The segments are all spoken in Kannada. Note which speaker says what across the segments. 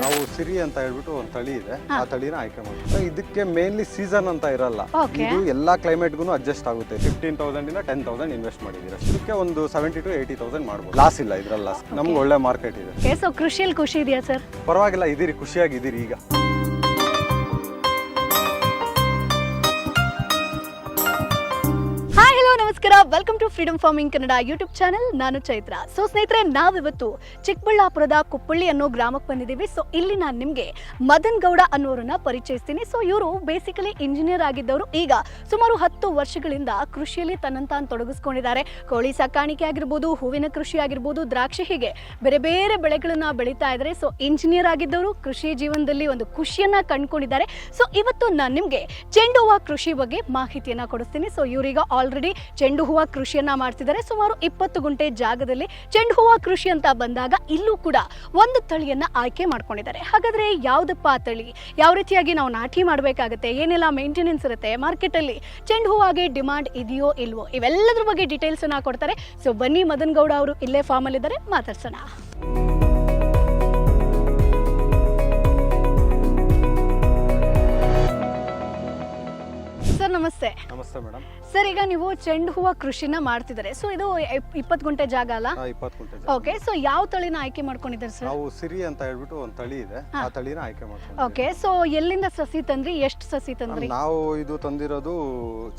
Speaker 1: ನಾವು ಸಿರಿ ಅಂತ ಹೇಳ್ಬಿಟ್ಟು ಒಂದು ತಳಿ ಇದೆ, ಆ ತಳಿನ ಆಯ್ಕೆ ಮಾಡ್ತೀವಿ. ಇದಕ್ಕೆ ಮೇನ್ಲಿ ಸೀಸನ್ ಅಂತ ಇರಲ್ಲ, ಇದು ಎಲ್ಲಾ ಕ್ಲೈಮೇಟ್ಗೂ ಅಡ್ಜಸ್ಟ್ ಆಗುತ್ತೆ. 15,000 ಇಂದ 10,000 ಇನ್ವೆಸ್ಟ್ ಮಾಡಿದೀರ, ಇದಕ್ಕೆ ಒಂದು 70 to 80,000 ಮಾಡ್ಬೋದು. ಲಾಸ್ ಇಲ್ಲ ಇದ್ರಲ್ಲ, ನಮ್ಗೆ ಒಳ್ಳೆ ಮಾರ್ಕೆಟ್ ಇದೆ.
Speaker 2: ಸೊ ಕೃಷಿಯಲ್ಲಿ ಖುಷಿ ಇದೆಯಾ ಸರ್?
Speaker 1: ಪರವಾಗಿಲ್ಲ, ಇದೀರಿ, ಖುಷಿಯಾಗಿದ್ದೀರಿ ಈಗ.
Speaker 2: ನಮಸ್ಕಾರ, welcome to Freedom Farming Kannada YouTube channel. ನಾನು ಚೈತ್ರ. ಸೊ ಸ್ನೇಹಿತರೆ, ನಾವಿವತ್ತು ಚಿಕ್ಕಬಳ್ಳಾಪುರದ ಕುಪ್ಪಳ್ಳಿ ಅನ್ನೋ ಗ್ರಾಮಕ್ಕೆ ಬಂದಿದ್ದೀವಿ. ಸೊ ಇಲ್ಲಿ ನಾನು ನಿಮಗೆ ಮದನ್ ಗೌಡ ಅನ್ನೋರನ್ನ ಪರಿಚಯಿಸ್ತೀನಿ. ಸೊ ಇವರು ಬೇಸಿಕಲಿ ಇಂಜಿನಿಯರ್ ಆಗಿದ್ದವರು. ಈಗ ಸುಮಾರು 10 ವರ್ಷಗಳಿಂದ ಕೃಷಿಯಲ್ಲಿ ತನ್ನಂತಾನು ತೊಡಗಿಸ್ಕೊಂಡಿದ್ದಾರೆ. ಕೋಳಿ ಸಾಕಾಣಿಕೆ ಆಗಿರ್ಬೋದು, ಹೂವಿನ ಕೃಷಿ ಆಗಿರ್ಬೋದು, ದ್ರಾಕ್ಷಿ, ಹೀಗೆ ಬೇರೆ ಬೇರೆ ಬೆಳೆಗಳನ್ನ ಬೆಳೀತಾ ಇದ್ದಾರೆ. ಸೊ ಇಂಜಿನಿಯರ್ ಆಗಿದ್ದವರು ಕೃಷಿ ಜೀವನದಲ್ಲಿ ಒಂದು ಖುಷಿಯನ್ನ ಕಂಡುಕೊಂಡಿದ್ದಾರೆ. ಸೊ ಇವತ್ತು ನಾನು ನಿಮಗೆ ಚೆಂಡು ಹೂವ ಕೃಷಿ ಬಗ್ಗೆ ಮಾಹಿತಿಯನ್ನ ಕೊಡಿಸ್ತೀನಿ. ಸೊ ಇವರೀಗ ಆಲ್ರೆಡಿ ಚೆಂಡು ಹೂವ ಕೃಷಿಯನ್ನ ಮಾಡ್ತಿದ್ದಾರೆ. ಸುಮಾರು 20 ಗುಂಟೆ ಜಾಗದಲ್ಲಿ ಚೆಂಡು ಹೂವ ಕೃಷಿ ಅಂತ ಬಂದಾಗ ಇಲ್ಲೂ ಕೂಡ ಒಂದು ತಳಿಯನ್ನ ಆಯ್ಕೆ ಮಾಡ್ಕೊಂಡಿದ್ದಾರೆ. ಹಾಗಾದ್ರೆ ಯಾವ್ದಪ್ಪ ತಳಿ, ಯಾವ ರೀತಿಯಾಗಿ ನಾವು ನಾಟಿ ಮಾಡಬೇಕಾಗುತ್ತೆ, ಏನೆಲ್ಲ ಮೇಂಟೆನೆನ್ಸ್ ಇರುತ್ತೆ, ಮಾರ್ಕೆಟ್ ಅಲ್ಲಿ ಚೆಂಡು ಹೂವಾಗೆ ಡಿಮಾಂಡ್ ಇದೆಯೋ ಇಲ್ವೋ, ಇವೆಲ್ಲದ್ರ ಬಗ್ಗೆ ಡೀಟೇಲ್ಸ್ ಅನ್ನ ಕೊಡ್ತಾರೆ. ಸೊ ಬನ್ನಿ, ಮದನ್ ಗೌಡ ಅವರು ಇಲ್ಲೇ ಫಾರ್ಮ್ ಅಲ್ಲಿ ಇದ್ದಾರೆ, ಮಾತಾಡ್ಸೋಣ. ಸರ್ ನಮಸ್ತೆ.
Speaker 1: ನಮಸ್ತೆ ಮೇಡಮ್.
Speaker 2: ಸರ್, ಈಗ ನೀವು ಚೆಂಡು ಹೂವ ಕೃಷಿನ ಮಾಡ್ತಿದ್ದಾರೆ. ಸೊ ಇದು 20 ಗುಂಟೆ ಜಾಗ ಅಲ್ಲ?
Speaker 1: 20 ಗುಂಟೆ ಜಾಗ.
Speaker 2: ಓಕೆ. ಸೊ ಯಾವ ತಳಿನ ಆಯ್ಕೆ ಮಾಡ್ಕೊಂಡಿದ್ದಾರೆ ಸರ್?
Speaker 1: ನಾವು ಸಿರಿ ಅಂತ ಹೇಳ್ಬಿಟ್ಟು ಒಂದು ತಳಿ ಇದೆ, ಆ ತಳಿನ ಆಯ್ಕೆ ಮಾಡ್ತೀವಿ.
Speaker 2: ಓಕೆ. ಸೊ ಎಲ್ಲಿಂದ ಸಸಿ ತಂದ್ರಿ, ಎಷ್ಟು ಸಸಿ ತಂದ್ರಿ?
Speaker 1: ನಾವು ಇದು ತಂದಿರೋದು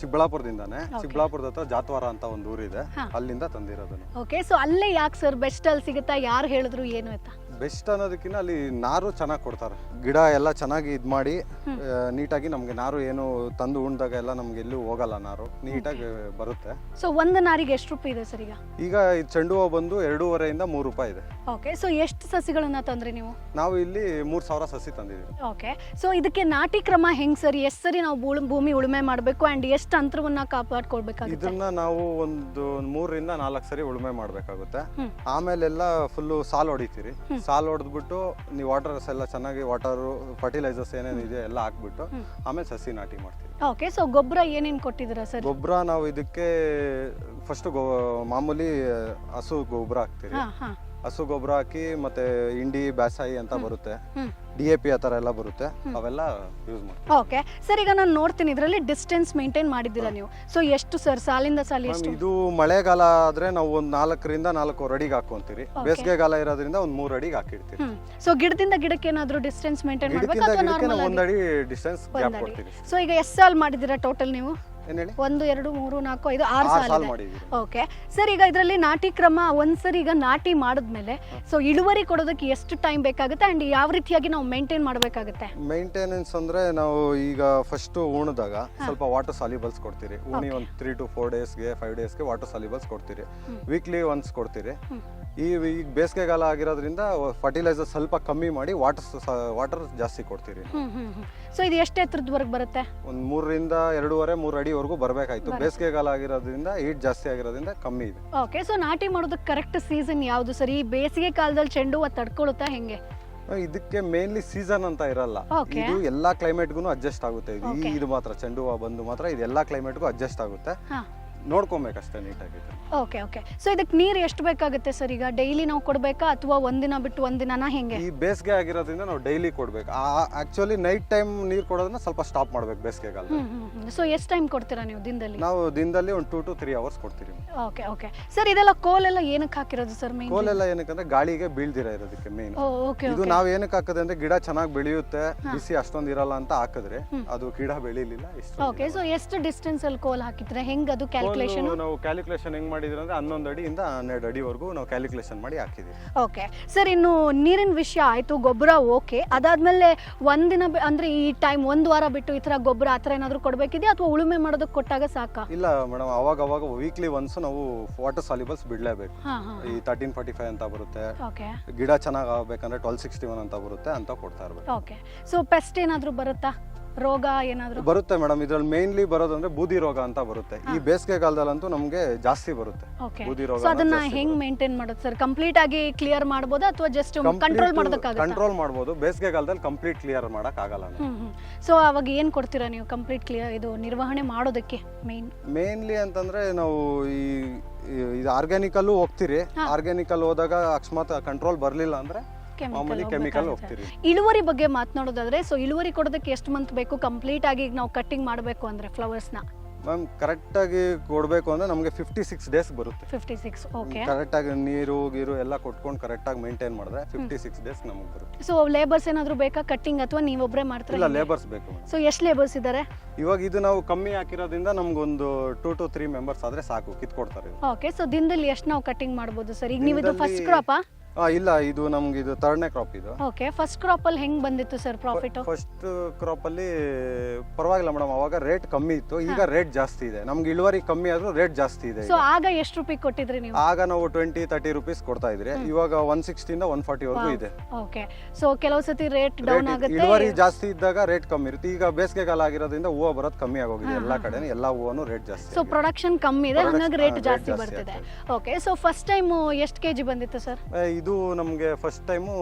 Speaker 1: ಚಿಕ್ಕಬಳ್ಳಾಪುರದಿಂದಾನೆ. ಚಿಕ್ಕಬಳ್ಳಾಪುರದ ಹತ್ರ ಜಾತ್ವಾರ ಅಂತ ಒಂದು ಊರಿದೆ, ಅಲ್ಲಿಂದ ತಂದಿರೋದು.
Speaker 2: ಓಕೆ. ಸೊ ಅಲ್ಲೇ ಯಾಕೆ ಸರ್ ಬೆಸ್ಟ್ ಅಲ್ಲಿ ಸಿಗುತ್ತಾ, ಯಾರು ಹೇಳಿದ್ರು ಏನು ಅಂತ?
Speaker 1: ಬೆಸ್ಟ್ ಅನ್ನೋದಕ್ಕಿಂತ ಅಲ್ಲಿ ನಾರು ಚೆನ್ನಾಗಿ ಕೊಡ್ತಾರೆ. ಗಿಡ ಎಲ್ಲ ಚೆನ್ನಾಗಿ ಇದು ಮಾಡಿ ನೀಟಾಗಿ ನಮ್ಗೆ ನಾರು ಏನು ತಂದು ಉಣ್ದಾಗ ಎಲ್ಲ ನಮ್ಗೆ ಎಲ್ಲೂ ಹೋಗಲ್ಲ, ನಾರು ನೀಟಾಗಿ ಬರುತ್ತೆ.
Speaker 2: ಸೊ ಒಂದು ನಾರಿಗೆ ಎಷ್ಟು ರೂಪಾಯಿ ಇದೆ ಸರ್ ಈಗ?
Speaker 1: ಈಗ ಇದು ಚೆಂಡು ಹೂವು ಬಂದು 2.5 ಇಂದ 3 ರೂಪಾಯಿ ಇದೆ.
Speaker 2: ಓಕೆ. ಸೊ ಎಷ್ಟು ಸಸಿಗಳನ್ನ ತಂದ್ರಿ ನೀವು?
Speaker 1: ನಾವು ಇಲ್ಲಿ 3,000 ಸಸಿ ತಂದಿದ್ದೀವಿ.
Speaker 2: ಓಕೆ. ಸೊ ಇದಕ್ಕೆ ನಾಟಿ ಕ್ರಮ ಹೆಂಗ್ ಸರ್? ಎಷ್ಟು ಸರಿ ನಾವು ಭೂಮಿ ಉಳುಮೆ ಮಾಡಬೇಕು ಅಂಡ್ ಎಷ್ಟು ಅಂತರವನ್ನ ಕಾಪಾಡ್ಕೊಳ್ಬೇಕಾಗುತ್ತೆ?
Speaker 1: ಇದನ್ನ ನಾವು ಒಂದು 3 ರಿಂದ 4 ಸರಿ ಉಳುಮೆ ಮಾಡ್ಬೇಕಾಗುತ್ತೆ. ಆಮೇಲೆಲ್ಲ ಫುಲ್ಲು ಸಾಲ್ ಹೊಡಿತೀರಿ. ಸಾಲ್ ಹೊಡೆದ್ಬಿಟ್ಟು ನೀವು ವಾಟರ್ಸ್ ಎಲ್ಲ ಚೆನ್ನಾಗಿ ಫರ್ಟಿಲೈಸರ್ಸ್ ಏನೇನಿದೆ ಎಲ್ಲ ಹಾಕ್ಬಿಟ್ಟು ಆಮೇಲೆ ಸಸಿ ನಾಟಿ ಮಾಡ್ತೀವಿ.
Speaker 2: ಓಕೆ. ಸೊ ಗೊಬ್ಬರ ಏನೇನು ಕೊಟ್ಟಿದ್ದೀರಾ ಸರ್?
Speaker 1: ಗೊಬ್ಬರ ನಾವು ಇದಕ್ಕೆ ಫಸ್ಟ್ ಮಾಮೂಲಿ ಹಸು ಗೊಬ್ಬರ ಹಾಕ್ತೀರಿ. ಹಸು ಗೊಬ್ಬರ ಹಾಕಿ ಮತ್ತೆ ಇಂಡಿ ಬ್ಯಾಸಾಯಿ ಅಂತ ಬರುತ್ತೆ, DAP ಆ ಥರ ಎಲ್ಲ ಬರುತ್ತೆ, ಅವೆಲ್ಲ ಯೂಸ್ ಮಾಡ್ತೀವಿ.
Speaker 2: Okay sir. ಈಗ ನಾನು ನೋಡ್ತೀನಿ ಇದರಲ್ಲಿ ಡಿಸ್ಟೆನ್ಸ್ ಮೇಂಟೈನ್ ಮಾಡಿದ್ದೀರಾ ನೀವು. ಸೊ ಎಷ್ಟು ಸರ್, ಸಾಲಿಂದ ಸಾಲಿ ಎಷ್ಟು?
Speaker 1: ಇದು ಮಳೆಗಾಲ ಆದ್ರೆ ನಾವು ಒಂದು 4 ರಿಂದ 4.5 ಅಡಿಗೆ ಹಾಕೊಂತೀರಿ. ಬೇಸಿಗೆಗಾಲ ಇರೋದ್ರಿಂದ ಒಂದು 3 ಅಡಿಗೆ ಹಾಕಿರ್ತೀವಿ.
Speaker 2: ಸೊ ಗಿಡದಿಂದ ಗಿಡಕ್ಕೆ ಏನಾದರೂ ಡಿಸ್ಟೆನ್ಸ್ ಮೇಂಟೈನ್ ಮಾಡಬೇಕಾ ಅಥವಾ ನಾರ್ಮಲ್ ಆಗಿ
Speaker 1: 1 ಅಡಿ ಡಿಸ್ಟೆನ್ಸ್ ಗ್ಯಾಪ್ ಕೊಡ್ತೀವಿ.
Speaker 2: ಸೊ ಈಗ ಎಷ್ಟು ಸಾಲ್ ಮಾಡಿದ್ದೀರಾ ಟೋಟಲ್ ನೀವು? 1 2 3 4 5 6 ಸಾಲ್ ಮಾಡಿದ್ದೀವಿ. Okay sir. ಈಗ ಇದರಲ್ಲಿ ನಾಟಿ ಕ್ರಮ ಒಂದ್ಸರಿ ಈಗ ನಾಟಿ ಮಾಡಿದ್ಮೇಲೆ ಸೊ ಇಳುವರಿ ಕೊಡೋದಕ್ಕೆ ಎಷ್ಟು ಟೈಮ್ ಬೇಕಾಗುತ್ತೆ ಅಂಡ್ ಯಾವ ರೀತಿಯಾಗಿ ನಾವು ಮೇಂಟೈನ್ ಮಾಡಬೇಕಾಗುತ್ತೆ?
Speaker 1: ಮೇಂಟೆನೆನ್ಸ್ ಅಂದ್ರೆ ನಾವು ಈಗ ಫಸ್ಟ್ ಉಣಿದಾಗ ಸ್ವಲ್ಪ ವಾಟರ್ ಸಾಲ್ಯುಬಲ್ಸ್ ಕೊಡ್ತೀರಿ. ಉಣಿ ಒಂದು 3 to 4 ಡೇಸ್ಗೆ 5 ಡೇಸ್ಗೆ ವಾಟರ್ ಸಾಲ್ಯುಬಲ್ಸ್ ಕೊಡ್ತೀರಿ. ವೀಕ್ಲಿ ಒನ್ಸ್ ಕೊಡ್ತೀರಿ. ಈಗ ಬೇಸಿಗೆಗಾಲ ಆಗಿರೋದ್ರಿಂದ ಫರ್ಟಿಲೈಸರ್ ಸ್ವಲ್ಪ ಕಮ್ಮಿ ಮಾಡಿ ವಾಟರ್ ಜಾಸ್ತಿ ಕೊಡ್ತೀರಿ.
Speaker 2: ಸೊ ಇದು ಎಷ್ಟು ಎತ್ತರದವರೆಗೆ ಬರುತ್ತೆ?
Speaker 1: ಒಂದು 3 ರಿಂದ 2.5 3 ಅಡಿವರೆಗೂ ಬರಬೇಕಾಯ್ತು. ಬೇಸಿಗೆಗಾಲ ಆಗಿರೋದ್ರಿಂದ ಹೀಟ್ ಜಾಸ್ತಿ ಆಗಿರೋದ್ರಿಂದ ಕಮ್ಮಿ ಇದೆ.
Speaker 2: ಓಕೆ. ಸೊ ನಾಟಿ ಮಾಡೋದಕ್ಕೆ ಕರೆಕ್ಟ್ ಸೀಸನ್ ಯಾವುದು ಸರ್? ಈ ಬೇಸಿಗೆ ಕಾಲದಲ್ಲಿ ಚೆಂಡು ಹೂವು ತಡ್ಕೊಳ್ಳುತ್ತಾ ಹೆಂಗೆ?
Speaker 1: ಇದಕ್ಕೆ ಮೇನ್ಲಿ ಸೀಸನ್ ಅಂತ ಇರಲ್ಲ, ಇದು ಎಲ್ಲಾ ಕ್ಲೈಮೇಟ್ಗೂ ಅಡ್ಜಸ್ಟ್ ಆಗುತ್ತೆ. ಇದು ಮಾತ್ರ ಚೆಂಡು ಹೂವು ಬಂದು ಮಾತ್ರ ಇದು ಎಲ್ಲಾ ಕ್ಲೈಮೇಟ್ಗೂ ಅಡ್ಜಸ್ಟ್ ಆಗುತ್ತೆ, ನೋಡ್ಕೊಬೇಕಷ್ಟೇ ನೀಟಾಗಿ.
Speaker 2: Okay okay. ಸೊ ಇದಕ್ಕೆ ನೀರು ಎಷ್ಟು ಬೇಕಾಗುತ್ತೆ ಸರ್? ಈಗ ಡೈಲಿ ನಾವು ಕೊಡಬೇಕಾ ಅಥವಾ ಒಂದಿನ ಬಿಟ್ಟು ಒಂದಿನ ಹೆಂಗೆ?
Speaker 1: ಈ ಬೇಸಿಗೆ ಆಗಿರೋದ್ರಿಂದ ನಾವು ಡೈಲಿ ಕೊಡ್ಬೇಕು. ಆಕ್ಚುಲಿ ನೈಟ್ ಟೈಮ್ ನೀರು ಕೊಡೋದನ್ನ ಸ್ವಲ್ಪ ಸ್ಟಾಪ್ ಮಾಡ್ಬೇಕು ಬೇಸಿಗೆಗಾಲ.
Speaker 2: ಸೊ ಎಷ್ಟು ಟೈಮ್ ಕೊಡ್ತೀರಾ ನೀವು ದಿನದಲ್ಲಿ?
Speaker 1: ನಾವು ದಿನದಲ್ಲಿ ಒಂದು 2 to 3 ಅವರ್ಸ್ ಕೊಡ್ತೀವಿ.
Speaker 2: Okay okay. ಸರ್ ಇದೆಲ್ಲ ಕೋಲೆಲ್ಲ ಏನಕ್ಕೆ ಹಾಕಿರೋದು ಸರ್? ಮೇನ್
Speaker 1: ಕೋಲೆಲ್ಲ ಏನಕ್ಕಂದ್ರೆ ಗಾಳಿಗೆ ಬೀಳ್ದಿರ ಇರೋದಕ್ಕೆ ಮೇನ್. ಇದು ನಾವು ಏನಕ್ಕೆ ಹಾಕದೆ ಅಂದ್ರೆ ಗಿಡ ಚೆನ್ನಾಗಿ ಬೆಳೆಯುತ್ತೆ, ಬಿಸಿ ಅಷ್ಟೊಂದು ಇರಲ್ಲ ಅಂತ ಹಾಕಿದ್ರೆ ಅದು ಗಿಡ ಬೆಳಿಲಿಲ್ಲ ಇಷ್ಟು.
Speaker 2: ಓಕೆ. ಸೊ ಎಷ್ಟು ಡಿಸ್ಟೆನ್ಸ್ ಅಲ್ಲಿ ಕೋಲ್ ಹಾಕಿದ್ರೆ ಹೆಂಗ್ ಅದು ಕ್ಯಾಲ್ಕುಲೇಷನ್?
Speaker 1: ನಾವು ಕ್ಯಾಲ್ಕುಲೇಷನ್ ಹೆಂಗ್ ಮಾಡಿದ್ರೆ ಅಂದ್ರೆ 11 ಅಡಿಯಿಂದ 12 ಅಡಿವರೆಗೂ ನಾವು ಕ್ಯಾಲ್ಕುಲೇಷನ್ ಮಾಡಿ ಹಾಕಿದ್ದೀವಿ.
Speaker 2: Okay sir. ಇನ್ನು ನೀರಿನ ವಿಷಯ ಆಯ್ತು, ಗೊಬ್ಬರ ಓಕೆ. ಅದಾದ್ಮೇಲೆ ಒಂದಿನ ಅಂದ್ರೆ ಈ ಟೈಮ್ 1 ವಾರ ಬಿಟ್ಟು ಈ ತರ ಗೊಬ್ಬರ ಆ ಥರ ಏನಾದ್ರು ಕೊಡ್ಬೇಕಿದೆಯಾ ಅಥವಾ ಉಳುಮೆ ಮಾಡೋದಕ್ಕೆ ಕೊಟ್ಟಾಗ ಸಾಕಾ?
Speaker 1: ಇಲ್ಲ ಮೇಡಮ್, ಅವಾಗ ವೀಕ್ಲಿ ಒನ್ಸ್ ನಾವು ವಾಟರ್ ಸಾಲ್ಯುಬಲ್ಸ್ ಬಿಡ್ಲೇಬೇಕು. ಈ 1345 ಅಂತ ಬರುತ್ತೆ, ಗಿಡ ಚೆನ್ನಾಗಿ ಆಗ್ಬೇಕಂದ್ರೆ 1261 ಅಂತ ಬರುತ್ತೆ, ಅಂತ ಕೊಡ್ತಾ ಇರ್ಬೇಕು.
Speaker 2: ಓಕೆ. ಸೊ ಪೆಸ್ಟ್ ಏನಾದ್ರು ಬರುತ್ತಾ, ರೋಗ ಏನಾದ್ರು
Speaker 1: ಬರುತ್ತೆ ಮೇಡಮ್? ಇದ್ರಲ್ಲಿ ಮೇನ್ಲಿ ಬರೋದಂದ್ರೆ ಬೂದಿ ರೋಗ ಅಂತ ಬರುತ್ತೆ. ಈ ಬೇಸಿಗೆ ಕಾಲದಲ್ಲಂತೂ ನಮ್ಗೆ ಜಾಸ್ತಿ ಬರುತ್ತೆ ಬೂದಿ ರೋಗ.
Speaker 2: ಅದನ್ನ ಹೆಂಗ್ ಮೇಂಟೈನ್ ಮಾಡೋದು ಸರ್? ಕಂಪ್ಲೀಟ್ ಆಗಿ ಕ್ಲಿಯರ್ ಮಾಡಬಹುದಾ ಅಥವಾ ಜಸ್ಟ್ ಕಂಟ್ರೋಲ್ ಮಾಡೋದಕ್ಕಾಗುತ್ತಾ?
Speaker 1: ಕಂಟ್ರೋಲ್ ಮಾಡಬಹುದು. ಬೇಸಿಗೆ ಕಾಲದಲ್ಲಿ ಕಂಪ್ಲೀಟ್ ಕ್ಲಿಯರ್ ಮಾಡಕ್ ಆಗಲ್ಲ.
Speaker 2: ಸೊ ಅವಾಗ ಏನ್ ಕೊಡ್ತೀರಾ ನೀವು ಕಂಪ್ಲೀಟ್ ಕ್ಲಿಯರ್ ಇದು ನಿರ್ವಹಣೆ ಮಾಡೋದಕ್ಕೆ?
Speaker 1: ಮೇನ್ಲಿ ಅಂತಂದ್ರೆ ನಾವು ಇದು ಆರ್ಗ್ಯಾನಿಕಲ್ಲೂ ಹೋಗ್ತೀರಿ. ಆರ್ಗ್ಯಾನಿಕಲ್ ಹೋದಾಗ ಅಕಸ್ಮಾತ್ ಕಂಟ್ರೋಲ್ ಬರ್ಲಿಲ್ಲ ಅಂದ್ರೆ ಮಾಮೂಲಿ ಕೆಮಿಕಲ್ ಹೋಗ್ತೀರಿ.
Speaker 2: ಇಳುವರಿ ಬಗ್ಗೆ ಮಾತನಾಡೋದಾದ್ರೆ ಸೊ ಇಳುವರಿ ಕೊಡೋದಕ್ಕೆ ಎಷ್ಟು ಮಂತ್ ಬೇಕು ಕಂಪ್ಲೀಟ್ ಆಗಿ ಈಗ ನಾವು ಕಟ್ಟಿಂಗ್ ಮಾಡಬೇಕು ಅಂದ್ರೆ ಫ್ಲವರ್ಸ್ನ?
Speaker 1: ಮ್ಯಾಮ್ ಕರೆಕ್ಟಾಗಿ ಕೊಡಬೇಕು ಅಂದರೆ ನಮಗೆ 56 ಡೇಸ್ ಬರುತ್ತೆ.
Speaker 2: 56. ಓಕೆ.
Speaker 1: ಕರೆಕ್ಟಾಗಿ ನೀರು ಗೀರು ಎಲ್ಲ ಕೊಟ್ಕೊಂಡು ಕರೆಕ್ಟಾಗಿ ಮೇಂಟೈನ್ ಮಾಡಿದ್ರೆ 56 ಡೇಸ್ ನಮಗೆ ಬರುತ್ತೆ.
Speaker 2: ಸೊ ಲೇಬರ್ಸ್ ಏನಾದರೂ ಬೇಕಾ ಕಟ್ಟಿಂಗ್ ಅಥವಾ ನೀವೊಬ್ಬರೇ ಮಾಡ್ತೀರಾ?
Speaker 1: ಇಲ್ಲ, ಲೇಬರ್ಸ್ ಬೇಕು.
Speaker 2: ಸೊ ಎಷ್ಟು ಲೇಬರ್ಸ್ ಇದ್ದಾರೆ
Speaker 1: ಇವಾಗ? ಇದು ನಾವು ಕಮ್ಮಿ ಹಾಕಿರೋದ್ರಿಂದ ನಮ್ಗೊಂದು 2 to 3 ಮೆಂಬರ್ಸ್ ಆದರೆ ಸಾಕು, ಕಿತ್ಕೊಡ್ತಾರೆ.
Speaker 2: ಓಕೆ. ಸೊ ದಿನದಲ್ಲಿ ಎಷ್ಟು ನಾವು ಕಟ್ಟಿಂಗ್ ಮಾಡ್ಬೋದು ಸರ್? ಈಗ ನೀವು ಇದು ಫಸ್ಟ್ ಕ್ರಾಪಾ?
Speaker 1: ಇಲ್ಲ, ಇದು ನಮ್ಗೆ ಇದು 3ನೇ ಕ್ರಾಪ್ ಇದು.
Speaker 2: ಓಕೆ. ಫಸ್ಟ್ ಕ್ರಾಪ್ ಅಲ್ಲಿ ಹೆಂಗ್ ಬಂದಿತ್ತು ಸರ್ ಪ್ರಾಫಿಟ್?
Speaker 1: ಫಸ್ಟ್ ಕ್ರಾಪ್ ಅಲ್ಲಿ ಪರವಾಗಿಲ್ಲ ಮೇಡಮ್, ಅವಾಗ ರೇಟ್ ಕಮ್ಮಿ ಇತ್ತು, ಈಗ ರೇಟ್ ಜಾಸ್ತಿ ಇದೆ. ನಮ್ಗೆ ಇಳುವರಿ ಕಮ್ಮಿ ಆದ್ರೂ ರೇಟ್ ಜಾಸ್ತಿ ಇದೆ.
Speaker 2: ಸೊ ಆಗ ಎಷ್ಟು ರೂಪಾಯಿ ಕೊಟ್ಟಿದ್ರಿ ನೀವು?
Speaker 1: ಆಗ ನಾವು 20-30 rupees ಕೊಡ್ತಾ ಇದ್ರಿ, ಇವಾಗ 160 ಇಂದ 140 ವರೆಗೂ ಇದೆ.
Speaker 2: ಓಕೆ. ಸೊ ಕೆಲವು ಸತಿ ರೇಟ್ ಡೌನ್ ಆಗುತ್ತೆ.
Speaker 1: ಇಳುವರಿ ಜಾಸ್ತಿ ಇದ್ದಾಗ ರೇಟ್ ಕಮ್ಮಿ ಇರುತ್ತೆ. ಈಗ ಬೇಸಿಗೆಗಾಲ ಆಗಿರೋದ್ರಿಂದ ಹೂವು ಬರೋದು ಕಮ್ಮಿ ಆಗೋಗಿದೆ ಎಲ್ಲಾ ಕಡೆ, ಎಲ್ಲಾ ಹೂವನು ರೇಟ್ ಜಾಸ್ತಿ.
Speaker 2: ಸೊ ಪ್ರೊಡಕ್ಷನ್ ಕಮ್ಮಿ ಇದೆ, ಹಾಗಾಗಿ ರೇಟ್ ಜಾಸ್ತಿ ಬರ್ತಿದೆ. ಓಕೆ. ಸೊ ಫಸ್ಟ್ ಟೈಮ್ ಎಷ್ಟು ಕೆಜಿ ಬಂದಿತ್ತು ಸರ್?
Speaker 1: ಇದು ನಮಗೆ ಫಸ್ಟ್ ಟೈಮು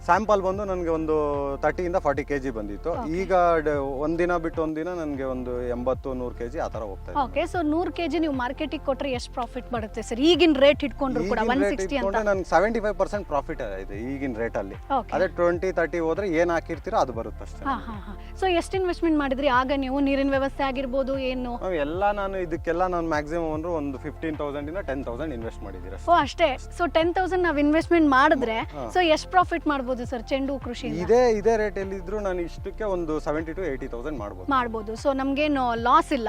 Speaker 1: ಸ್ಯಾಂಪಲ್ ಬಂದು ನನಗೆ ಒಂದು 30 ಇಂದ 40 kg ಬಂದಿತ್ತು. ಈಗ ಒಂದಿನ ಬಿಟ್ಟು ಒಂದಿನ ನನಗೆ ಒಂದು 80-100 kg ಆ ಥರ ಹೋಗ್ತಾ ಇದೆ.
Speaker 2: ಓಕೆ. ಸೊ 100 kg ನೀವು ಮಾರ್ಕೆಟಿಗೆ ಕೊಟ್ಟರೆ ಎಷ್ಟು ಪ್ರಾಫಿಟ್ ಬರುತ್ತೆ ಸರ್? ಈಗಿನ ರೇಟ್ ಇಟ್ಕೊಂಡ್ರು ಕೂಡ 160 ಅಂತ
Speaker 1: ನನಗೆ 75% ಪ್ರಾಫಿಟ್ ಇದೆ ಈಗಿನ ರೇಟಲ್ಲಿ. ಅದೇ 20-30 ಹೋದ್ರೆ ಏನು ಹಾಕಿರ್ತೀರೋ ಅದು ಬರುತ್ತೆ ಅಷ್ಟೇ.
Speaker 2: ಸೊ ಎಷ್ಟು ಇನ್ವೆಸ್ಟ್ಮೆಂಟ್ ಮಾಡಿದ್ರಿ ಆಗ ನೀವು? ನೀರಿನ ವ್ಯವಸ್ಥೆ ಆಗಿರ್ಬೋದು ಏನು
Speaker 1: ಎಲ್ಲ? ಇದಕ್ಕೆಲ್ಲ ನಾನು ಮ್ಯಾಕ್ಸಿಮಮ್ ಅಂದ್ರೆ ಒಂದು 15,000 ಇಂದ 10,000 ಇನ್ವೆಸ್ಟ್ ಮಾಡಿದ್ದೀರಾ.
Speaker 2: ಓ ಅಷ್ಟೇ. ಸೊ 10,000 ನಾವು ಇನ್ವೆಸ್ಟ್ಮೆಂಟ್ ಮಾಡಿದ್ರೆ ಸೊ ಎಷ್ಟು ಪ್ರಾಫಿಟ್ ಮಾಡ್ಬೋದು ಸರ್ ಚೆಂಡು ಕೃಷಿ?
Speaker 1: ಇದೇ ರೇಟ್ ಅಲ್ಲಿ ಇದ್ರು ನಾನು ಇಷ್ಟಕ್ಕೆ ಒಂದು 70,000 to 80,000
Speaker 2: ಮಾಡ್ಬೋದು. ಸೊ ನಮ್ಗೇನು ಲಾಸ್ ಇಲ್ಲ?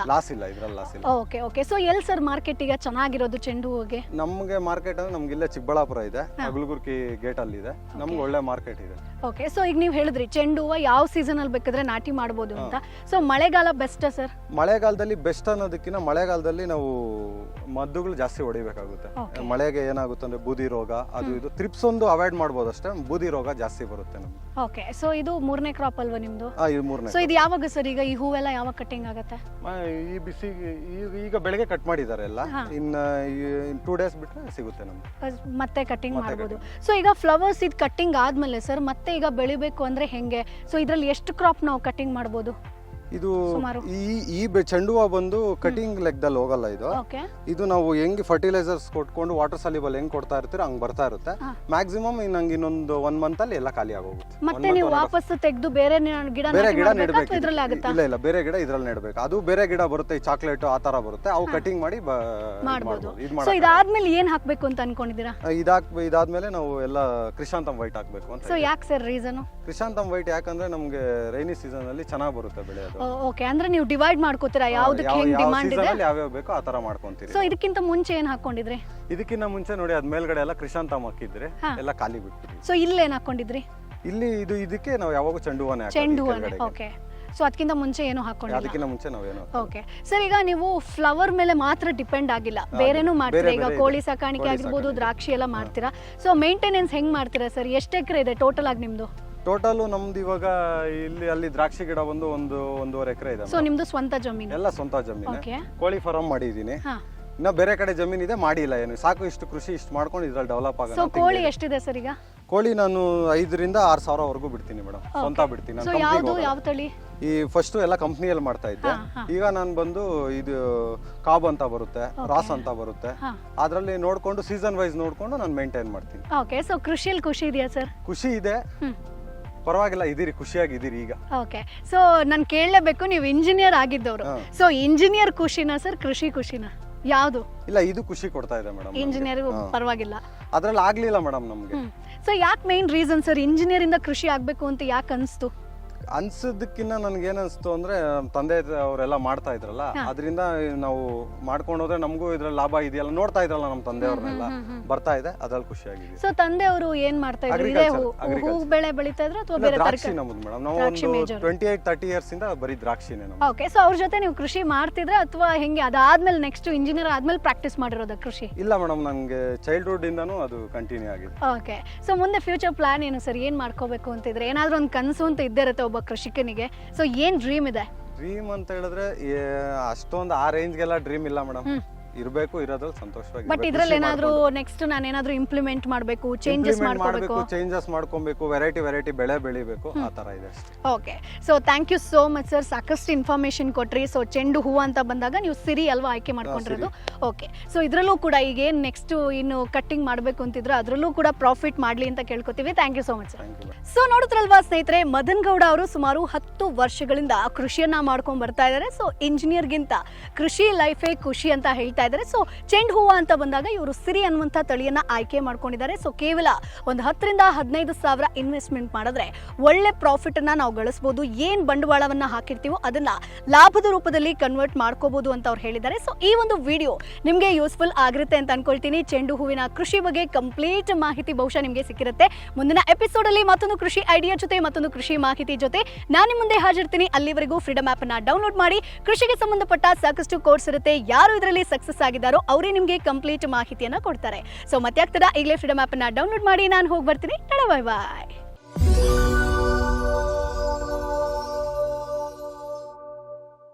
Speaker 1: ಇದ್ರಲ್ಲಿ ಲಾಸ್ ಇಲ್ಲ.
Speaker 2: ಓಕೆ. ಓಕೆ. ಸೊ ಎಲ್ಲಿ ಸರ್ ಮಾರ್ಕೆಟ್ ಈಗ ಚೆನ್ನಾಗಿರೋದು ಚೆಂಡು ಹೂವಿಗೆ?
Speaker 1: ನಮಗೆ ಮಾರ್ಕೆಟ್ ಅಂದ್ರೆ ನಮ್ಗೆ ಇಲ್ಲೇ ಚಿಕ್ಕಬಳ್ಳಾಪುರ ಇದೆ, ಅಗಲಗುರ್ಕಿ ಗೇಟ್ ಅಲ್ಲಿ ಇದೆ, ನಮ್ಗೆ ಒಳ್ಳೆ ಮಾರ್ಕೆಟ್ ಇದೆ.
Speaker 2: ಓಕೆ. ಸೊ ಈಗ ನೀವು ಹೇಳಿದ್ರಿ ಚೆಂಡು ಹೂವು ಯಾವ ಸೀಸನ್ ಅಲ್ಲಿ ಬೇಕಾದ್ರೆ ನಾಟಿ ಮಾಡ್ಬೋದು ಅಂತ. ಸೊ ಮಳೆಗಾಲ ಬೆಸ್ಟ್ ಸರ್?
Speaker 1: ಮಳೆಗಾಲದಲ್ಲಿ ಬೆಸ್ಟ್ ಅನ್ನೋದಕ್ಕಿಂತ ಮಳೆಗಾಲದಲ್ಲಿ ನಾವು ಮದ್ದುಗಳು ಜಾಸ್ತಿ ಹೊಡಿಬೇಕಾಗುತ್ತೆ. ಮಳೆಗೆ ಏನಾಗುತ್ತೆ ಅಂದ್ರೆ ಬೂದಿ ರೋಗ, ಅದು ಇದು ತ್ರಿಪ್ಸ್ ಒಂದು ಅವಾಯ್ಡ್ ಮಾಡ್ಬೋದು ಅಷ್ಟೇ, ಬೂದಿ ರೋಗ ಜಾಸ್ತಿ ಬರುತ್ತೆ ನಮ್ಗೆ.
Speaker 2: ಓಕೆ. ಸೊ ಇದು 3ನೇ ಕ್ರಾಪ್ ಅಲ್ವಾ ನಿಮ್ದು?
Speaker 1: ಇದು 3ನೇ.
Speaker 2: ಸೊ ಇದು ಯಾವಾಗ ಸರ್ ಈಗ ಈ ಹೂವೆಲ್ಲ ಯಾವಾಗ ಕಟ್ಟಿಂಗ್ ಆಗುತ್ತೆ?
Speaker 1: ಈ ಬಿಸಿಗೆ ಈಗ ಬೆಳಗ್ಗೆ ಕಟ್ ಮಾಡಿದ್ದಾರೆ ಎಲ್ಲ, ಇನ್ನು 2 days ಬಿಟ್ಟರೆ ಸಿಗುತ್ತೆ ನಮ್ಗೆ,
Speaker 2: ಮತ್ತೆ ಕಟ್ಟಿಂಗ್ ಮಾಡ್ಬೋದು. ಸೊ ಈಗ ಫ್ಲವರ್ಸ್ ಇದು ಕಟ್ಟಿಂಗ್ ಆದ್ಮೇಲೆ ಸರ್ ಮತ್ತೆ ಈಗ ಬೆಳಿಬೇಕು ಅಂದ್ರೆ ಹೆಂಗೆ? ಸೊ ಇದ್ರಲ್ಲಿ ಎಷ್ಟು ಕ್ರಾಪ್ ನಾವು ಕಟ್ಟಿಂಗ್ ಮಾಡ್ಬೋದು?
Speaker 1: ಇದು ಈ ಚೆಂಡು ಹೂವು ಬಂದು ಕಟಿಂಗ್ ಲೆಕ್ಕದಲ್ಲಿ ಹೋಗಲ್ಲ. ಇದು ನಾವು ಹೆಂಗ್ ಫರ್ಟಿಲೈಸರ್ಸ್ ಕೊಟ್ಕೊಂಡು ವಾಟರ್ ಸಾಲ್ಯುಬಲ್ ಹೆಂಗ್ ಕೊಡ್ತಾ ಇರ್ತೀರೋ ಹಂಗ್ ಬರ್ತಾ ಇರುತ್ತೆ. ಮ್ಯಾಕ್ಸಿಮಮ್ ನಂಗೆ ಇನ್ನೊಂದು 1 month ಅಲ್ಲಿ ಎಲ್ಲ ಖಾಲಿ ಆಗೋಗುತ್ತೆ.
Speaker 2: ಮತ್ತೆ ನೀವು ವಾಪಸ್ ತೆಗೆದು ಬೇರೆ ಗಿಡ
Speaker 1: ನೆಡಬೇಕು. ಇಲ್ಲ, ಬೇರೆ ಗಿಡ ಇದ್ರಲ್ಲಿ ನೆಡಬೇಕು. ಅದು ಬೇರೆ ಗಿಡ ಬರುತ್ತೆ, ಚಾಕ್ಲೇಟ್ ಆ ತರ ಬರುತ್ತೆ, ಅವು ಕಟಿಂಗ್ ಮಾಡಿ
Speaker 2: ಮಾಡ್ಬೋದು. ಸೊ ಇದಾದ್ಮೇಲೆ ಏನ್ ಹಾಕ್ಬೇಕು ಅಂತ ಅನ್ಕೊಂಡಿದ್ದೀರಾ?
Speaker 1: ಇದಾದ್ಮೇಲೆ ನಾವು ಎಲ್ಲ ಕ್ರಿಸಾಂತಮ್ ವೈಟ್ ಹಾಕ್ಬೇಕು ಅಂತ.
Speaker 2: ಸೊ ಯಾಕೆ ಸರ್ ರೀಸನ್?
Speaker 1: ಕ್ರಿಸಾಂತಮ್ ವೈಟ್ ಯಾಕಂದ್ರೆ ನಮ್ಗೆ ರೈನಿ ಸೀಸನ್ ಅಲ್ಲಿ ಚೆನ್ನಾಗಿ ಬರುತ್ತೆ ಬೆಳೆ. ಅದು
Speaker 2: ಓಕೆ. ಅಂದ್ರೆ ನೀವು ಡಿವೈಡ್ ಮಾಡ್ಕೋತೀರಾ ಯಾವ್ದಕ್ಕೆ ಹೆಂಗ್ ಡಿಮಾಂಡ್ ಇದೆ?
Speaker 1: ಯಾವ್ಯಾವ ಬೇಕೋ ಆ ತರ ಮಾಡ್ಕೊಂತೀರಿ.
Speaker 2: ಸೊ ಇದಕ್ಕಿಂತ ಮುಂಚೆ ಏನ್ ಹಾಕೊಂಡಿದ್ರಿ?
Speaker 1: ಇದಕ್ಕಿಂತ ಮುಂಚೆ ನೋಡಿ ಅದ್ ಮೇಲ್ಗಡೆ ಎಲ್ಲ ಕ್ರಿಸಾಂತಮ್ ಹಾಕಿದ್ರೆ ಎಲ್ಲ ಖಾಲಿ ಬಿಟ್ಬಿಟ್ರಿ.
Speaker 2: ಸೊ ಇಲ್ಲಿ ಏನ್ ಹಾಕೊಂಡಿದ್ರಿ?
Speaker 1: ಇಲ್ಲಿ ಇದಕ್ಕೆ ನಾವು ಯಾವಾಗ ಚೆಂಡು ಹೂವನೇ
Speaker 2: ಚೆಂಡು ಹೂವನೇ. ಓಕೆ. ಸೊ ಅದಕ್ಕಿಂತ ಮುಂಚೆ ಏನು ಹಾಕೊಂಡಿಲ್ಲ?
Speaker 1: ಅದಕ್ಕಿಂತ ಮುಂಚೆ ನಾವೇನು.
Speaker 2: Okay sir. ಈಗ ನೀವು ಫ್ಲವರ್ ಮೇಲೆ ಮಾತ್ರ ಡಿಪೆಂಡ್ ಆಗಿಲ್ಲ, ಬೇರೆನೂ ಮಾಡ್ತೀರಾ. ಈಗ ಕೋಳಿ ಸಾಕಾಣಿಕೆ ಆಗಿರ್ಬೋದು, ದ್ರಾಕ್ಷಿ ಎಲ್ಲ ಮಾಡ್ತೀರಾ. ಸೊ ಮೇಂಟೆನೆನ್ಸ್ ಹೆಂಗ್ ಮಾಡ್ತೀರಾ ಸರ್? ಎಷ್ಟು ಎಕರೆ ಇದೆ ಟೋಟಲ್ ಆಗಿ ನಿಮ್ದು?
Speaker 1: ಟೋಟಲ್ ನಮ್ದು ಇವಾಗ ಅಲ್ಲಿ ದ್ರಾಕ್ಷಿ ಗಿಡ ಬಂದು 1.5 ಎಕರೆ ಇದೆ.
Speaker 2: ಸೊ ನಿಮ್ದು ಸ್ವಂತ ಜಮೀನು?
Speaker 1: ಎಲ್ಲ ಸ್ವಂತ ಜಮೀನು. ಕೋಳಿ ಫಾರ್ಮ್ ಮಾಡಿದೀನಿ. ಇನ್ನ ಬೇರೆ ಕಡೆ ಜಮೀನ್ ಇದೆ, ಮಾಡಿಲ್ಲ ಏನು. ಸಾಕು ಇಷ್ಟು ಕೃಷಿ ಇಷ್ಟು ಮಾಡ್ಕೊಂಡು ಇದ್ರಲ್ಲಿ ಡೆವಲಪ್ ಆಗೋಣ.
Speaker 2: ಸೊ ಕೋಳಿ ಎಷ್ಟಿದೆ ಸರ್ ಈಗ?
Speaker 1: ಕೋಳಿ ನಾನು 5,000 ರಿಂದ 6,000 ವರೆಗೂ ಬಿಡ್ತೀನಿ ಮೇಡಮ್, ಸ್ವಂತ ಬಿಡ್ತೀನಿ.
Speaker 2: ಸೊ ಯಾವುದು ಯಾವ ತಳಿ?
Speaker 1: ಈ ಫಸ್ಟ್ ಎಲ್ಲ ಕಂಪ್ನಿಯಲ್ಲಿ ಮಾಡ್ತಾ ಇದ್ದೆ. ಈಗ ನಾನು ಬಂದು ಇದು ಕಾಬ್ ಅಂತ ಬರುತ್ತೆ, ರಾಸ್ ಅಂತ ಬರುತ್ತೆ, ಅದ್ರಲ್ಲಿ ನೋಡ್ಕೊಂಡು ಸೀಸನ್ ವೈಸ್ ನೋಡ್ಕೊಂಡು ನಾನು ಮೇಂಟೈನ್ ಮಾಡ್ತೀನಿ.
Speaker 2: ಓಕೆ. ಸೊ ಕೃಷಿಯಲ್ಲಿ ಖುಷಿ ಇದೆಯಾ ಸರ್?
Speaker 1: ಖುಷಿ ಇದೆ, ಪರವಾಗಿಲ್ಲ, ಇದೀರಿ, ಖುಷಿಯಾಗಿದ್ದೀರಿ ಈಗ.
Speaker 2: ಓಕೆ. ಸೊ ನಾನು ಕೇಳಲೇಬೇಕು, ನೀವು ಇಂಜಿನಿಯರ್ ಆಗಿದ್ದವರು. ಸೊ ಇಂಜಿನಿಯರ್ ಖುಷಿನಾ ಸರ್, ಕೃಷಿ ಖುಷಿನಾ, ಯಾವುದು?
Speaker 1: ಇಲ್ಲ, ಇದು ಖುಷಿ ಕೊಡ್ತಾ ಇದೆ ಮೇಡಮ್.
Speaker 2: ಇಂಜಿನಿಯರ್ ಪರವಾಗಿಲ್ಲ,
Speaker 1: ಅದ್ರಲ್ಲಿ ಆಗ್ಲಿಲ್ಲ ಮೇಡಮ್ ನಮ್ಗೆ.
Speaker 2: ಸೊ ಯಾಕೆ ಮೇನ್ ರೀಸನ್ ಸರ್ ಇಂಜಿನಿಯರ್ ಇಂದ ಕೃಷಿ ಆಗ್ಬೇಕು ಅಂತ ಯಾಕೆ ಅನ್ಸ್ತು?
Speaker 1: ಅನ್ಸೋದಕ್ಕಿಂತ ನನ್ಗೆ ಏನ್ ಅನ್ಸ್ತು ಅಂದ್ರೆ ತಂದೆ ಅವರೆಲ್ಲ ಮಾಡ್ತಾ ಇದ್ರಲ್ಲ, ಅದರಿಂದ ನಾವು ಮಾಡ್ಕೊಂಡು ಹೋದ್ರೆ ನಮಗೂ ಇದ್ರಲ್ಲಿ ಲಾಭ ಇದೆಯಲ್ಲ, ನೋಡ್ತಾ ಇದ್ರಲ್ಲ ನಮ್ಮ ತಂದೆಯವ್ರನ್ನೆಲ್ಲ, ಬರ್ತಾ ಇದೆ, ಅದ್ರಲ್ಲಿ ಖುಷಿಯಾಗಿದೆ.
Speaker 2: ಸೊ ತಂದೆಯವರು ಏನ್ ಮಾಡ್ತಾ ಇದ್ರು? ಇದೇ ಹೂ ಬೆಳೆ ಬೆಳೀತಾ ಇದ್ರು ಅಥವಾ ಬೇರೆ
Speaker 1: ದ್ರಾಕ್ಷಿ ನಮ್ಮದು ಮೇಡಮ್. ನಾವು ಒಂದು 28-30 years ಇಂದ ಬರೀ ದ್ರಾಕ್ಷಿನೇ ನಮ್ದು.
Speaker 2: ಓಕೆ. ಸೊ ಅವ್ರ ಜೊತೆ ನೀವು ಕೃಷಿ ಮಾಡ್ತಿದ್ರ ಅಥವಾ ಹೆಂಗೆ? ಅದಾದ್ಮೇಲೆ ನೆಕ್ಸ್ಟ್ ಇಂಜಿನಿಯರ್ ಆದ್ಮೇಲೆ ಪ್ರಾಕ್ಟೀಸ್ ಮಾಡಿರೋದ ಕೃಷಿ?
Speaker 1: ಇಲ್ಲ ಮೇಡಮ್, ನನಗೆ ಚೈಲ್ಡ್ಹುಡ್ ಇಂದಾನು ಅದು ಕಂಟಿನ್ಯೂ ಆಗಿದೆ.
Speaker 2: ಓಕೆ. ಸೊ ಮುಂದೆ ಫ್ಯೂಚರ್ ಪ್ಲಾನ್ ಏನು ಸರ್? ಏನ್ ಮಾಡ್ಕೋಬೇಕು ಅಂತಿದ್ರೆ? ಏನಾದ್ರೂ ಒಂದು ಕನಸು ಅಂತ ಇದ್ದೇ ಇರುತ್ತೆ ಒಬ್ಬ ಕೃಷಿಕನಿಗೆ. ಸೊ ಏನ್ ಡ್ರೀಮ್ ಇದೆ?
Speaker 1: ಡ್ರೀಮ್ ಅಂತ ಹೇಳಿದ್ರೆ ಅಷ್ಟೊಂದು ಆ ರೇಂಜ್ಗೆಲ್ಲ ಡ್ರೀಮ್ ಇಲ್ಲ ಮೇಡಮ್. ಇರಬೇಕು, ಇರೋದ್ರಲ್ಲಿ ಸಂತೋಷವಾಗಿ
Speaker 2: ಬಟ್ ಇದ್ರಲ್ಲಿ ಏನಾದ್ರು ನೆಕ್ಸ್ಟ್ ನಾನು ಏನಾದ್ರು ಇಂಪ್ಲಿಮೆಂಟ್ ಮಾಡಬೇಕು, ಚೇಂಜಸ್ ಮಾಡ್ಕೋಬೇಕು,
Speaker 1: ಚೇಂಜಸ್ ಮಾಡ್ಕೊಬೇಕು, ವೆರೈಟಿ ಬೆಳೆ ಬೆಳಿಬೇಕು, ಆ ತರ ಇದೆ ಅಷ್ಟೇ.
Speaker 2: Okay, so thank you so much sir, ಸಾಕಷ್ಟು ಇನ್ಫಾರ್ಮೇಶನ್ ಕೊಟ್ರಿ. ಸೊ ಚೆಂಡು ಹೂವು ಅಂತ ಬಂದಾಗ ನೀವು ಸಿರಿ ಅಲ್ವಾ ಆಯ್ಕೆ ಮಾಡ್ಕೊಂಡಿರೋದು? ಓಕೆ, ಸೊ ಇದರಲ್ಲೂ ಕೂಡ ಈಗ ಏನು ನೆಕ್ಸ್ಟ್ ಇನ್ನು ಕಟ್ಟಿಂಗ್ ಮಾಡಬೇಕು ಅಂತಿದ್ರು ಅದರಲ್ಲೂ ಕೂಡ ಪ್ರಾಫಿಟ್ ಮಾಡಲಿ ಅಂತ ಕೇಳ್ಕೊತೀವಿ. Thank you so much sir. So ನೋಡಿದ್ರಲ್ವಾ ಸ್ನೇಹಿತರೆ, ಮದನ್ ಗೌಡ ಅವರು ಸುಮಾರು 10 ವರ್ಷಗಳಿಂದ ಕೃಷಿಯನ್ನ ಮಾಡ್ಕೊಂಡು ಬರ್ತಾ ಇದ್ದಾರೆ. ಸೊ ಇಂಜಿನಿಯರ್ಗಿಂತ ಕೃಷಿ ಲೈಫೇ ಖುಷಿ ಅಂತ ಹೇಳ್ತಾ ಇದ್ದಾರೆ. ಸೊ ಚೆಂಡು ಹೂವು ಅಂತ ಬಂದಾಗ ಇವರು ಸಿರಿ ಅನ್ನುವಂಥ ತಳಿಯನ್ನ ಆಯ್ಕೆ ಮಾಡ್ಕೊಂಡಿದ್ದಾರೆ. ಸೊ ಕೇವಲ ಒಂದು 10 ರಿಂದ 15 ಸಾವಿರ ಇನ್ವೆಸ್ಟ್ಮೆಂಟ್ ಮಾಡಿದ್ರೆ ಒಳ್ಳೆ ಪ್ರಾಫಿಟ್ ಅನ್ನ ನಾವು ಗಳಿಸಬಹುದು. ಏನ್ ಬಂಡವಾಳವನ್ನ ಹಾಕಿರ್ತೀವೋ ಅದನ್ನ ಲಾಭದ ರೂಪದಲ್ಲಿ ಕನ್ವರ್ಟ್ ಮಾಡ್ಕೋಬಹುದು ಅಂತ ಅವ್ರು ಹೇಳಿದ್ದಾರೆ. ಸೊ ಈ ಒಂದು ವಿಡಿಯೋ ನಿಮಗೆ ಯೂಸ್ಫುಲ್ ಆಗಿರುತ್ತೆ ಅಂತ ಅನ್ಕೊಳ್ತೀನಿ. ಚೆಂಡು ಹೂವಿನ ಕೃಷಿ ಬಗ್ಗೆ ಕಂಪ್ಲೀಟ್ ಮಾಹಿತಿ ಬಹುಶಃ ನಿಮಗೆ ಸಿಕ್ಕಿರುತ್ತೆ. ಮುಂದಿನ ಎಪಿಸೋಡ್ ಅಲ್ಲಿ ಮತ್ತೊಂದು ಕೃಷಿ ಐಡಿಯಾ ಜೊತೆ, ಮತ್ತೊಂದು ಕೃಷಿ ಮಾಹಿತಿ ಜೊತೆ ನಾನು ನಿಮ್ಮ ಮುಂದೆ ಹಾಜರಿರ್ತೀನಿ. ಅಲ್ಲಿವರೆಗೂ ಫ್ರೀಡಮ್ ಆಪ್ ಅನ್ನ ಡೌನ್ಲೋಡ್ ಮಾಡಿ. ಕೃಷಿಗೆ ಸಂಬಂಧಪಟ್ಟ ಸಾಕಷ್ಟು ಕೋರ್ಸ್ ಇರುತ್ತೆ. ಯಾರು ಇದರಲ್ಲಿ ಸಕ್ಸಸ್ ಆಗಿದ್ದಾರೋ ಅವರೇ ನಿಮಗೆ ಕಂಪ್ಲೀಟ್ ಮಾಹಿತಿಯನ್ನ ಕೊಡ್ತಾರೆ. ಸೊ ಮತ್ತೆ ಆಗ್ತದ ಈಗಲೇ ಫ್ರೀಡಮ್ ಆಪ್ ಅನ್ನ ಡೌನ್ಲೋಡ್ ಮಾಡಿ. ನಾನು ಹೋಗಿ ಬರ್ತೀನಿ. ಬಾಯ್ ಬಾಯ್.